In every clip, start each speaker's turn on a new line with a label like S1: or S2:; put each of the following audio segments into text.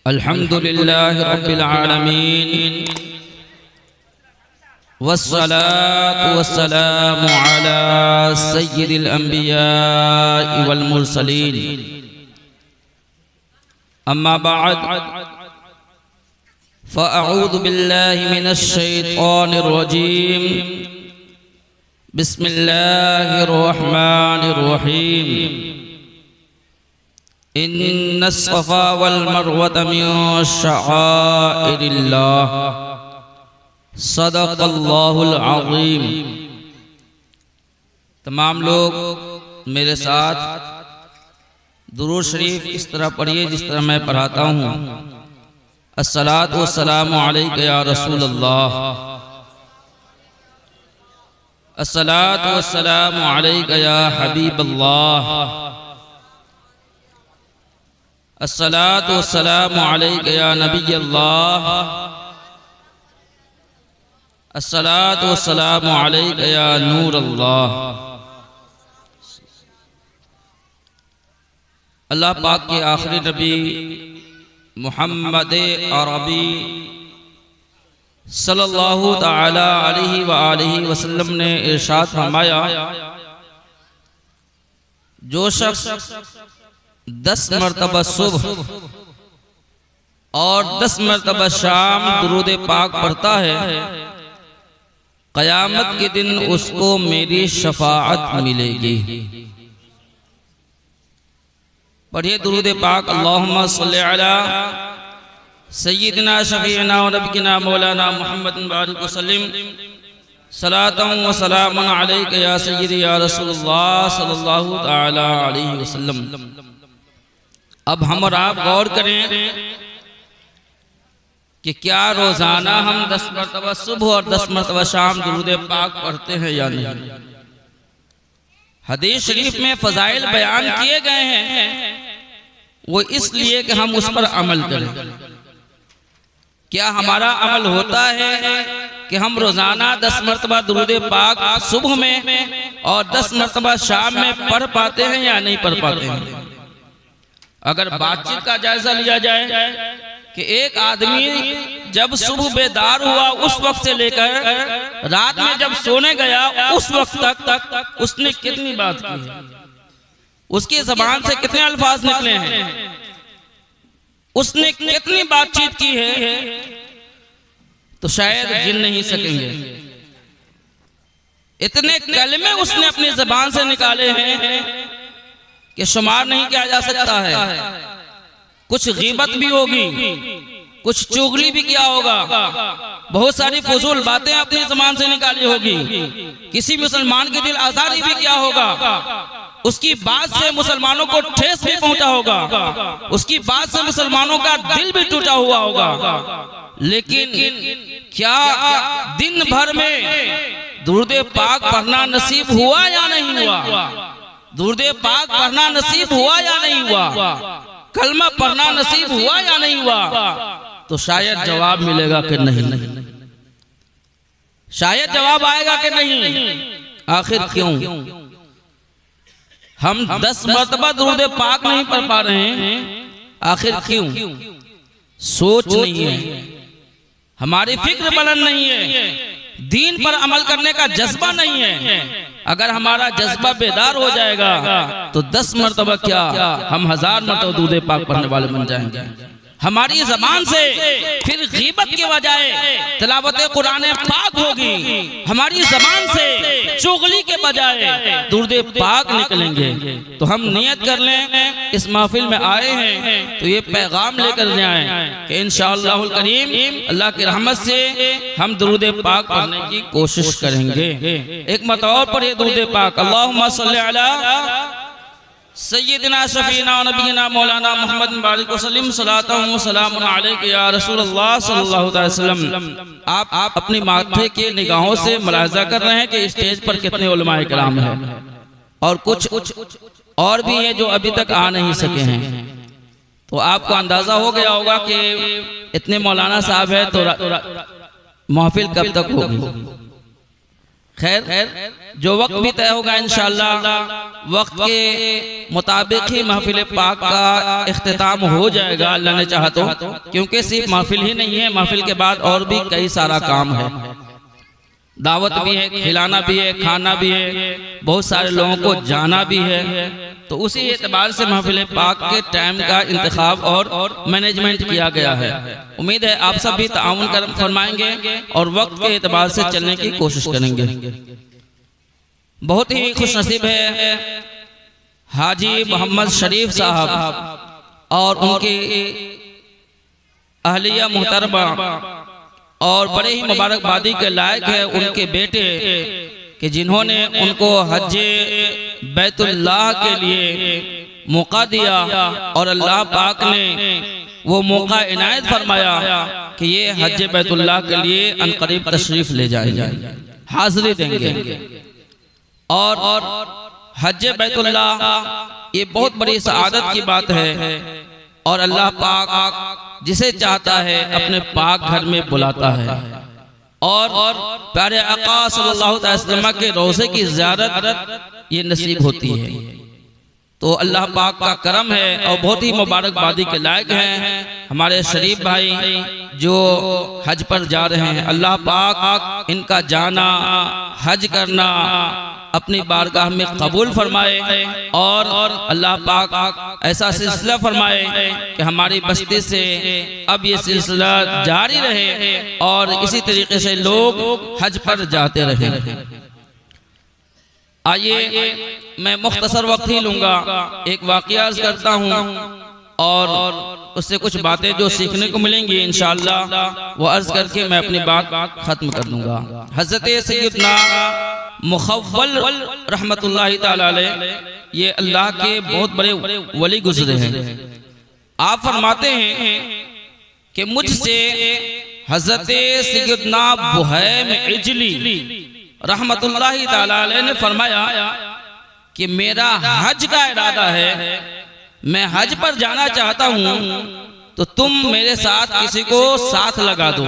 S1: अल्हम्दुलिल्लाहि रब्बिल आलमीन वस्सलातु वस्सलामु अला सय्यिदिल अंबिया वल मुरसलीन अम्मा बअद फ़अऊज़ु बिल्लाहि मिनश शैतानिर रजीम बिस्मिल्लाहिर रहमानिर रहीम इन्नस सफ़ा वल मरवत मिन शआइरिल्लाह सदक़ल्लाहुल अज़ीम। तमाम लोग मेरे साथ दुरूद शरीफ इस तरह पढ़िए जिस तरह मैं पढ़ाता हूँ। अस्सलातु वस्सलामु अलैका या रसूल अल्लाह, अस्सलातु वस्सलामु अलैका या हबीब अल्लाह, अस्सलातु वस्सलामु अलैका या नबी अल्लाह, अस्सलातु वस्सलामु अलैका या नूर अल्लाह। अल्लाह पाक के आखिरी नबी मुहम्मद अरबी सल्लल्लाहु ताला अलैहि व आलिहि वसल्लम ने इरशाद फरमाया, जो शख्स 10 मरतबा सुबह और 10 मरतबा शाम दुरूद पाक पढ़ता है, क़यामत के दिन उसको मेरी शफाअत मिलेगी। पढ़िए दुरूद पाक। अल्लाहुम्मा सल्लि अला सय्यिदिना शफीना व नबीना मौलाना मुहम्मदिन बारिक वसल्लिम सलातन व सलामुन अलैका या सय्यिदी या रसूलुल्लाह सल्लल्लाहु तआला अलैहि वसल्लम। अब हम और आप गौर करें कि क्या रोजाना हम 10 मरतबा सुबह और 10 मरतबा शाम दुरूद पाक पढ़ते हैं या नहीं। हदीस शरीफ में फजाइल बयान किए गए हैं, वो इसलिए कि हम उस पर अमल करें। क्या हमारा अमल होता है कि हम रोजाना 10 मरतबा दुरूद पाक सुबह में और 10 मरतबा शाम में पढ़ पाते हैं या नहीं पढ़ पाते हैं। अगर बातचीत का जायजा लिया जाए कि एक आदमी जब सुबह बेदार हुआ उस वक्त से लेकर रात में जब सोने गया उस वक्त तक उसने कितनी बात की है, उसकी ज़बान से कितने अल्फाज निकले हैं, उसने कितनी बातचीत की है, तो शायद गिन नहीं सकेंगे। इतने कलमे उसने अपनी ज़बान से निकाले हैं कि शुमार नहीं किया जा सकता है। कुछ गीबत भी होगी, कुछ चुगली भी किया होगा, बहुत सारी फजूल बातें अपनी ज़बान से निकाली होगी, किसी मुसलमान के दिल आज़ारी भी किया होगा, उसकी बात से मुसलमानों को ठेस भी पहुंचा होगा, उसकी बात से मुसलमानों का दिल भी टूटा हुआ होगा। लेकिन क्या दिन भर में दुरूद पाक पढ़ना नसीब हुआ या नहीं हुआ, दुरूद पाक पढ़ना नसीब हुआ या नहीं हुआ, कलमा पढ़ना नसीब हुआ या नहीं हुआ, तो शायद जवाब मिलेगा कि नहीं, शायद जवाब आएगा कि नहीं। आखिर क्यों हम 10 मरतबा दुरूद पाक नहीं पढ़ पा रहे हैं, आखिर क्यों। सोच नहीं है, हमारी फिक्र बुलंद नहीं है, दीन पर अमल करने का जज्बा नहीं है। अगर हमारा जज्बा बेदार हो जाएगा तो 10 मरतबा क्या हम 1000 मरतबा दुरूद पाक पढ़ने वाले बन जाएंगे। हमारी ज़बान से फिर गीबत के बजाय तिलावत कुरान पाक होगी, हमारी ज़बान से चुगली के बजाय दुरूद पाक निकलेंगे। तो हम नियत कर लें, इस महफिल में आए हैं तो ये पैगाम लेकर जाएं कि इंशाअल्लाहुल करीम अल्लाह की रहमत से हम दुरूद पाक पढ़ने की कोशिश करेंगे। एक मतौर पर ये दुरूद पाक। अल्लाहुम्मा सल्लि अला सय्यिदिना शफीना व नबीना मौलाना मुहम्मद बारिक वसल्लम सलातन व सलामुन अलैका या रसूलल्लाह सल्लल्लाहु अलैहि वसल्लम। आप अपनी माथे के निगाहों से मुलाहिजा कर रहे हैं कि स्टेज पर कितने उलमाए किराम हैं, और कुछ और भी है जो अभी तक आ नहीं सके हैं। तो आपको अंदाजा हो गया होगा कि इतने मौलाना साहब है तो महफिल कब तक होगी। खैर जो वक्त भी तय होगा इंशाअल्लाह वक्त के मुताबिक ही महफिल पाक का इख्तिताम हो जाएगा अल्लाह ने चाहा तो, क्योंकि सिर्फ महफिल ही नहीं है, महफिल के बाद और भी कई सारा काम है, दावत भी है, खिलाना भी है, खाना भी है, बहुत सारे लोगों को जाना भी है। तो उसी एतबार से महफिल पाक के टाइम का इंतखाब और मैनेजमेंट किया गया है। उम्मीद है आप सब भी ताउन फरमाएंगे और वक्त के एतबार से चलने की कोशिश करेंगे। बहुत ही खुशनसीब है हाजी मोहम्मद शरीफ साहब और उनकी अहलिया मुहतरमा, और बड़े ही मुबारकबादी के लायक है उनके बेटे कि जिन्होंने उनको हज्जे बैतुल्लाह के लिए मौका दिया और अल्लाह पाक ने वो मौका इनायत फरमाया कि ये हज्जे बैतुल्लाह के लिए अनकरीब तशरीफ ले जाएंगे, हाजिरी देंगे। और हज्जे बैतुल्लाह ये बहुत बड़ी सआदत की बात है और अल्लाह पाक जिसे चाहता है अपने पाक घर में बुलाता है और प्यारे आका सल्लल्लाहु अलैहि वसल्लम के रोज़े की ज़ियारत ये नसीब होती है। तो अल्लाह पाक का करम है और बहुत ही मुबारकबादी के लायक हैं हमारे शरीफ भाई जो हज पर जा रहे हैं। अल्लाह पाक इनका जाना, हज करना अपनी बारगाह में कबूल फरमाए और अल्लाह पाक ऐसा सिलसिला फरमाए कि हमारी बस्ती से अब ये सिलसिला जारी रहे और इसी तरीके से लोग हज पर जाते रहे। आइए मैं मुख्तसर वक्त ही लूंगा, एक वाक़या अर्ज करता हूँ और उससे कुछ बातें जो सीखने को मिलेंगी इंशाअल्लाह वो अर्ज करके मैं अपनी बात खत्म कर दूंगा। हज़रत सैयदना मुखव्वल रहमतुल्लाहि ताला अलैह ये अल्लाह के बहुत बड़े वली गुजरे हैं। आप फरमाते हैं कि मुझसे हज़रत सैयदना बुहैम इजली रहमतुल्लाहि ताला अलैह ने फरमाया कि मेरा हज का इरादा है, मैं हज पर जाना चाहता हूँ, तो तुम मेरे साथ किसी को साथ लगा दो,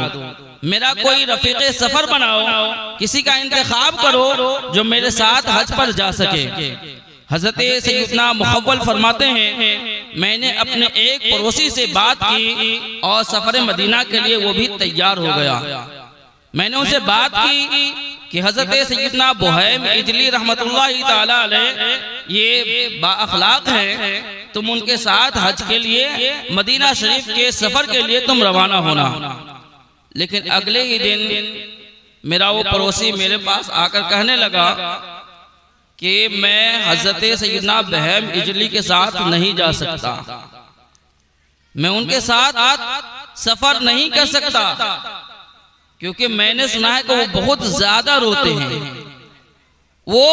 S1: मेरा कोई रफीक़े सफर बनाओ, किसी का इंतखाब करो जो मेरे साथ हज पर जा सके। हजरत सैयदना मुखव्वल फरमाते हैं मैंने अपने एक पड़ोसी से बात की और सफर मदीना के लिए वो भी तैयार हो गया। मैंने उनसे बात की कि हजरत सैयदना बुहैम इजली रहमतुल्लाहि ताला अलैह ये बाअखलाक हैं, तुम उनके साथ हज के लिए मदीना शरीफ के सफर के लिए तुम रवाना होना। लेकिन अगले ही दिन मेरा वो पड़ोसी मेरे पास आकर कहने लगा कि मैं हजरत सैयदना बुहैम इजली के साथ नहीं जा सकता, मैं उनके साथ सफर नहीं कर सकता, क्योंकि मैंने सुना है कि वो बहुत ज्यादा रोते हैं, वो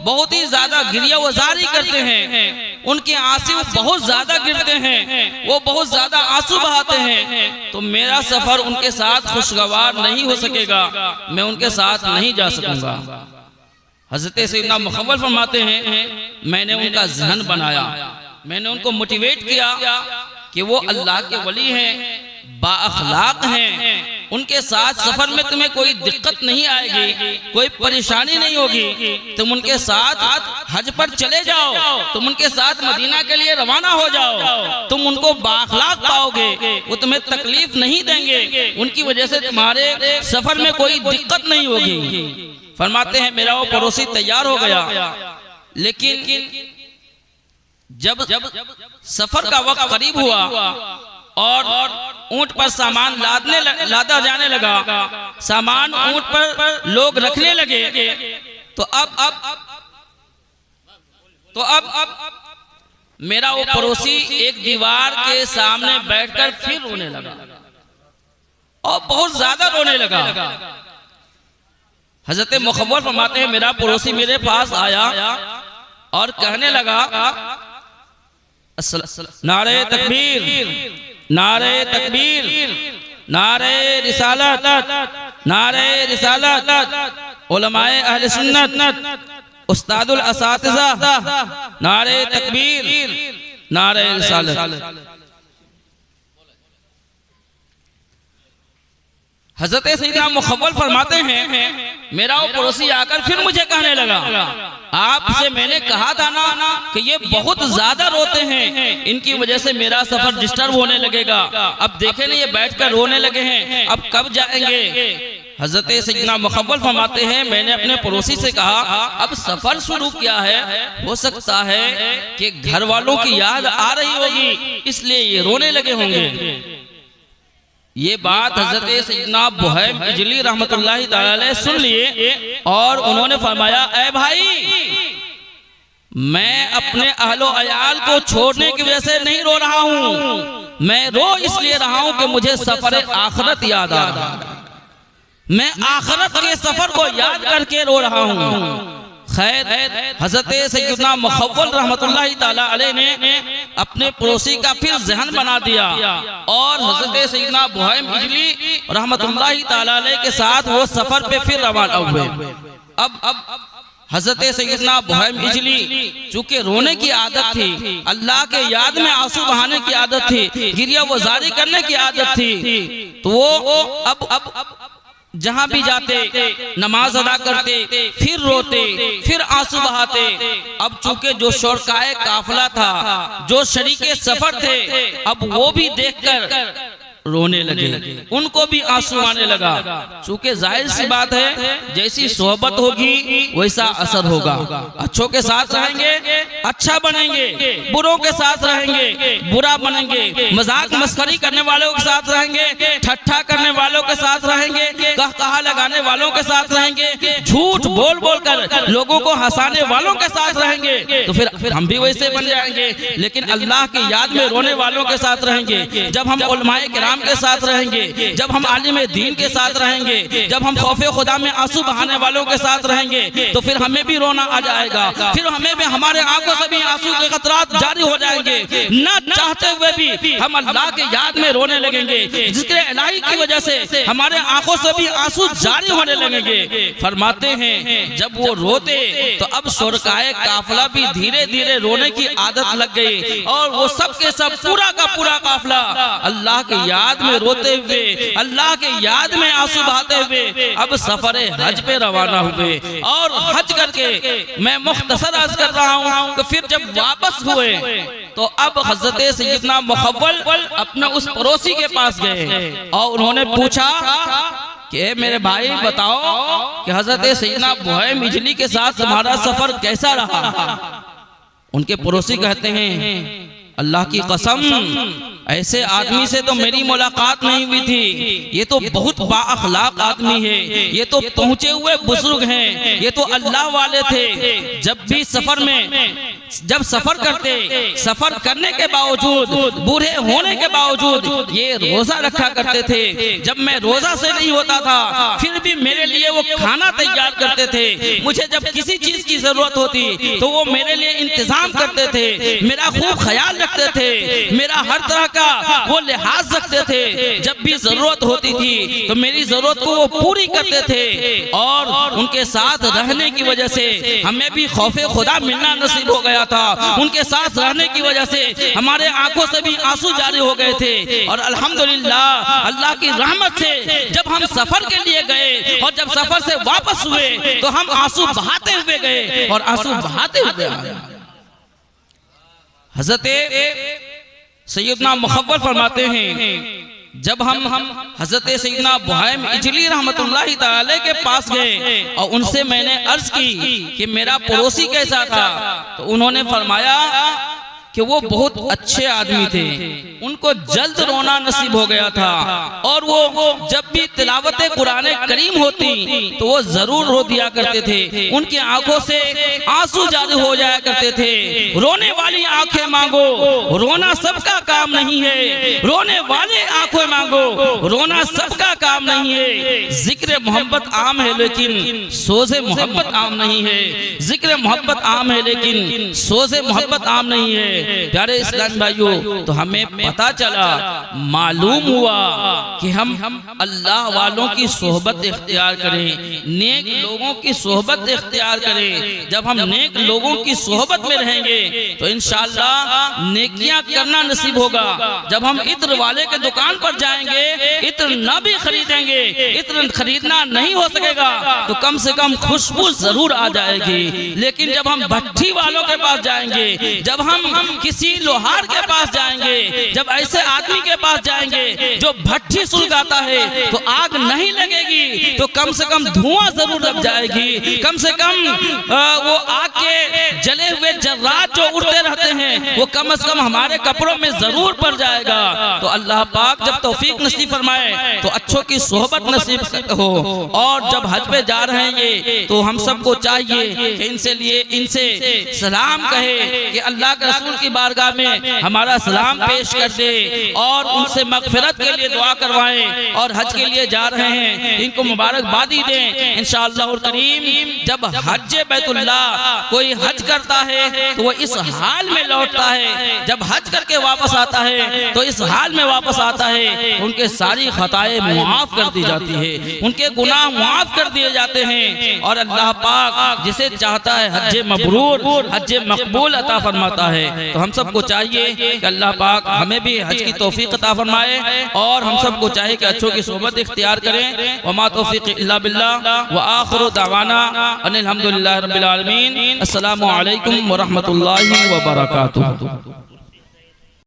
S1: बहुत ही ज्यादा गिरिया वजारी करते हैं, उनके आंसू बहुत ज्यादा गिरते हैं, वो बहुत ज्यादा आंसू बहाते हैं, तो मेरा सफर उनके साथ खुशगवार नहीं हो सकेगा, मैं उनके साथ नहीं जा सकूंगा। हजरत सैयदना मुखव्वल फरमाते हैं मैंने उनका ज़हन बनाया, मैंने उनको मोटिवेट किया कि वो अल्लाह के वली हैं, बाअखलाक हैं, उनके साथ सफर में तुम्हें कोई दिक्कत नहीं आएगी, कोई परेशानी नहीं होगी, तुम उनके साथ हज पर चले जाओ, तुम उनके साथ मदीना के लिए रवाना हो जाओ, तुम उनको बाअखलाक पाओगे, वो तुम्हें तकलीफ नहीं देंगे, उनकी वजह से तुम्हारे सफर में कोई दिक्कत नहीं होगी। फरमाते हैं मेरा वो पड़ोसी तैयार हो गया, लेकिन जब सफर का वक्त करीब हुआ और ऊंट पर सामान लादा जाने लगा, सामान ऊंट पर लोग रखने लगे, तो अब मेरा वो पड़ोसी एक दीवार के सामने बैठकर फिर रोने लगा और बहुत ज्यादा रोने लगा। हजरत मुखव्वल फरमाते हैं मेरा पड़ोसी मेरे पास आया और कहने लगा नारे तकबीर, नारे तकबीर, नारे रिसालत, नारे रिसालत, उलमाए अहले सुन्नत, उस्तादुल असातिज़ा, नारे तकबीर, नारे रिसालत। हज़रत सैयदना मुखव्वल फरमाते हैं मेरा वो पड़ोसी आकर फिर मुझे कहने लगा, आपसे मैंने कहा था ना कि ये बहुत ज्यादा रोते हैं, इनकी वजह से मेरा सफर डिस्टर्ब होने लगेगा। अब देखे ना ये बैठकर रोने लगे हैं, अब कब जाएंगे। हजरत सैयदना मुखव्वल फरमाते हैं, मैंने अपने पड़ोसी से कहा अब सफर शुरू किया है, हो सकता है कि घर वालों की याद आ रही होगी इसलिए ये रोने लगे होंगे। ये बात हजरत सैयदना बुहैम इजली रहमतुल्लाहि तआला अलैह सुन लिए और उन्होंने फरमाया, ऐ भाई, मैं अपने अहलो अयाल को छोड़ने की वजह से नहीं रो रहा हूँ, मैं रो इसलिए रहा हूँ कि मुझे सफर आखिरत याद आ रहा है, मैं आखिरत के सफर को याद करके रो रहा हूँ। खैर, हजरत सैयदना मुखव्वल रहमतुल्लाहि तआला अलैह ने अपने पड़ोसी का फिर जहन बना दिया और हजरत सैयदना बुहैम इजली रहमतुल्लाहि तआला अलैह के साथ वो सफर पे फिर रवाना हुए। अब हजरत सैयदना बुहैम इजली चूंकि रोने की आदत थी, अल्लाह के याद में आंसू बहाने की आदत थी, गिरिया वजारी करने की आदत थी, तो वो अब जहां भी जाते नमाज अदा करते, फिर रोते, फिर आंसू बहाते। अब चूंकि जो शोरकाए काफिला था, जो शरीके सफर थे, अब वो भी देखकर रोने लगे, उनको भी आंसू आने लगा। चूंकि जाहिर सी बात है, जैसी सोहबत होगी वैसा असर होगा। अच्छों के साथ रहेंगे अच्छा बनेंगे, बुरों के साथ रहेंगे बुरा बनेंगे, मजाक मस्करी करने वालों के साथ रहेंगे, ठट्ठा करने वालों के साथ रहेंगे, कहकहा लगाने वालों के साथ रहेंगे, झूठ बोल बोल कर लोगों को हंसाने वालों के साथ रहेंगे, तो फिर हम भी वैसे बन जाएंगे। लेकिन अल्लाह की याद में रोने वालों के साथ रहेंगे, जब हम उलमाए किराम के साथ रहेंगे, जब हम आलिम दीन के साथ रहेंगे, जब हम खौफे खुदा में आंसू बहाने वालों के साथ रहेंगे, तो फिर हमें भी रोना आ जाएगा, फिर हमें भी हमारे आंखों से भी आंसू के कतरात जारी हो जाएंगे, न चाहते हुए भी हम अल्लाह के याद में रोने लगेंगे, जिक्र इलाही की वजह से हमारे आंखों से भी आंसू जारी होने लगेंगे। फरमाते हैं जब वो रोते तो अब शुरकाए काफिला भी धीरे धीरे रोने की आदत लग गई और वो सब के सब पूरा का पूरा काफिला अल्लाह के याद में रोते हुए, अल्लाह के याद में आंसू बहाते हुए अब सफरे हज पे रवाना हुए। और हज करके मैं मुख्तसर अर्ज कर रहा हूँ कि फिर जब वापस हुए तो अब हजरत सैयदना मुखव्वल अपने उस पड़ोसी के पास गए और उन्होंने पूछा कि मेरे भाई बताओ कि हजरत सैयदना बुहैम इजली के साथ तुम्हारा सफर कैसा रहा। उनके पड़ोसी कहते हैं अल्लाह की कसम, ऐसे आदमी से तो मेरी मुलाकात नहीं हुई थी, ये तो बहुत बाअखलाक आदमी है, ये तो पहुंचे हुए बुजुर्ग हैं, ये तो अल्लाह वाले थे। जब भी सफर में जब सफर करते, सफर करने के बावजूद, बूढ़े होने के बावजूद ये रोजा रखा करते थे। जब मैं रोजा से नहीं होता था फिर भी मेरे लिए वो खाना तैयार करते थे, मुझे जब किसी चीज की जरूरत होती तो वो मेरे लिए इंतजाम करते थे, मेरा खूब ख्याल रखते थे, मेरा हर तरह का वो लिहाज रखते थे। जब भी जरूरत होती थी तो मेरी जरूरत को वो पूरी करते थे और उनके साथ रहने की वजह से हमें भी खौफे खुदा मिलना नसीब हो गया था। उनके साथ रहने की वजह से हमारे आंखों से भी आंसू जारी हो गए थे और अल्हम्दुलिल्लाह अल्लाह की रहमत से जब हम सफर के लिए गए और जब सफर से वापस हुए तो हम आंसू बहाते हुए गए और आंसू बहाते हुए आए। हजरत सैयदना मुखव्वल फरमाते हैं जब हम हजरत सैयदना बुहैम इजली रहमतुल्लाहि तआला के पास गए और उनसे मैंने अर्ज की कि मेरा पड़ोसी कैसा था, तो उन्होंने फरमाया कि वो बहुत अच्छे आदमी थे, उनको जल्द रोना नसीब हो गया था और वो जब भी तिलावत कुरान करीम होती तो वो जरूर रो दिया करते थे, उनकी आंखों से आंसू जारी हो जाया करते थे। रोने वाली आंखें मांगो, रोना सबका काम नहीं है, रोने वाले आंखें मांगो, रोना सबका काम नहीं है। जिक्र मोहब्बत आम है लेकिन सोज़े मोहब्बत आम नहीं है, जिक्र मोहब्बत आम है लेकिन सोज़े मोहब्बत आम नहीं है। प्यारे इस्लाम भाइयों, तो हमें पता चला, मालूम हुआ कि हम अल्लाह वालों की सोहबत इख्तियार करें, नेक लोगों की सोहबत इख्तियार करें। जब हम नेक लोगों की सोहबत में रहेंगे तो इंशाअल्लाह नेकियां करना नसीब होगा। जब हम इत्र वाले के दुकान पर जाएंगे, इत्र न भी खरीदेंगे, इत्र खरीदना नहीं हो सकेगा तो कम से कम खुशबू जरूर आ जाएगी। लेकिन जब हम भट्ठी वालों के पास जाएंगे, जब हम किसी लोहार के पास जाएंगे, जब ऐसे आदमी के पास जाएंगे जो भट्ठी सुलगाता है, तो आग नहीं लगेगी तो कम से कम धुआं जरूर लग जाएगी, कम से कम वो आग के जले हुए जर्रात जो उड़ते रहते हैं वो कम से कम हमारे कपड़ों में जरूर पड़ जाएगा। तो अल्लाह पाक जब तौफीक नसीब फरमाए तो अच्छों की सोहबत नसीब हो। और जब हज पे जा रहे हैं ये, तो हम सबको चाहिए कि इनसे सलाम कहे कि अल्लाह के रसूल की बारगाह में हमारा सलाम पेश कर दे और उनसे मगफिरत के लिए दुआ करवाएं। और हज के लिए जा रहे हैं इनको मुबारकबादी दें इंशाअल्लाह करीम। जब हज बैतुल्लाह कोई हज करता है तो वो इस हाल में लौटता है, जब हज करके वापस आता है तो इस हाल में वापस आता है, उनके सारी खताएं मुआफ कर दी जाती है, उनके गुनाह मुआफ कर दिए जाते हैं। और अल्लाह पाक जिसे चाहता है हज मबरूर, हज मकबूल अता फरमाता है। तो हम सबको चाहिए कि अल्लाह पाक हमें भी हज की तौफीक अता फरमाए और हम सबको चाहिए कि अच्छों की सोबत इख्तियार करें। वमा तौफीक इल्ला बिल्लाह व आखिरु दावाना अनिल हम्दुलिल्लाहि रब्बिल आलमीन। अस्सलामु अलैकुम व रहमतुल्लाहि व बरकातुहू।